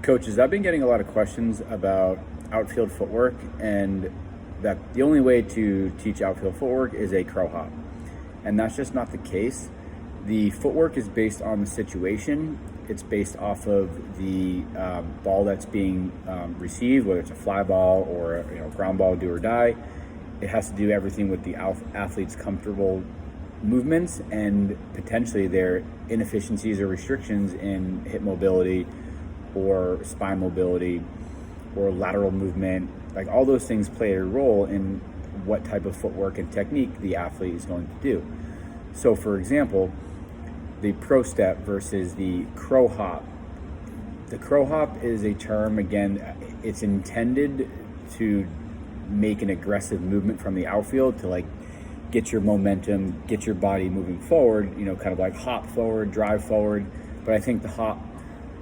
Coaches, I've been getting a lot of questions about outfield footwork, and that the only way to teach outfield footwork is a crow hop. And that's just not the case. The footwork is based on the situation. It's based off of the ball that's being received, whether it's a fly ball or a ground ball, do or die. It has to do everything with the athlete's comfortable movements and potentially their inefficiencies or restrictions in hip mobility or spine mobility or lateral movement. Like, all those things play a role in what type of footwork and technique the athlete is going to do. So for example, the pro step versus the crow hop. The crow hop is a term, again, it's intended to make an aggressive movement from the outfield to like get your momentum, get your body moving forward, kind of like hop forward, drive forward. But I think the hop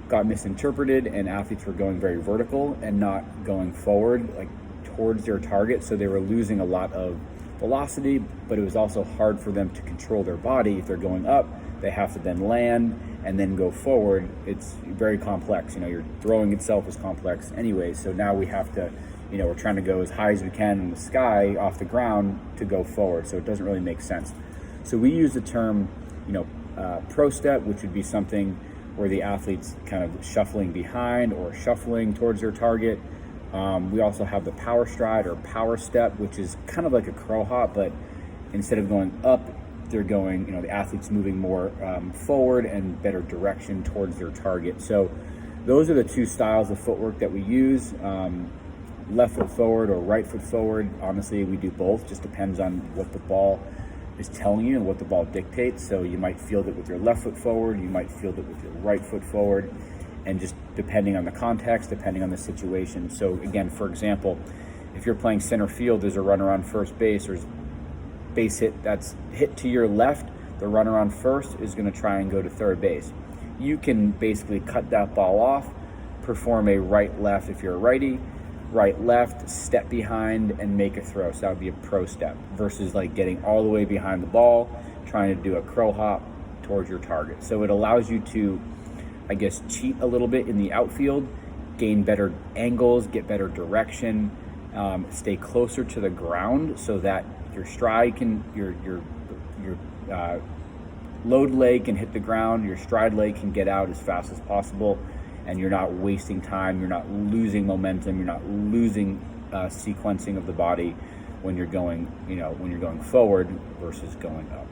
got misinterpreted and athletes were going very vertical and not going forward, like towards their target. So they were losing a lot of velocity, but it was also hard for them to control their body. If they're going up, they have to then land and then go forward. It's very complex. Your throwing itself is complex anyway. So now we have to, we're trying to go as high as we can in the sky off the ground to go forward. So it doesn't really make sense. So we use the term, pro step, which would be something where the athlete's kind of shuffling behind or shuffling towards their target. We also have the power stride or power step, which is kind of like a crow hop, but instead of going up, they're going, the athlete's moving more forward and better direction towards their target. So those are the two styles of footwork that we use. Left foot forward or right foot forward. Honestly, we do both. Just depends on what the ball is telling you and what the ball dictates. So you might field it with your left foot forward, you might field it with your right foot forward, and just depending on the context, depending on the situation. So again, for example, if you're playing center field, there's a runner on first base, or base hit that's hit to your left, the runner on first is going to try and go to third base. You can basically cut that ball off, perform a right-left if you're a righty, right-left, step behind, and make a throw. So that would be a pro step versus like getting all the way behind the ball, trying to do a crow hop towards your target. So it allows you to, I guess, cheat a little bit in the outfield, gain better angles, get better direction, stay closer to the ground so that your stride can, your load leg can hit the ground, your stride leg can get out as fast as possible, and you're not wasting time, you're not losing momentum, you're not losing sequencing of the body when you're going, when you're going forward versus going up.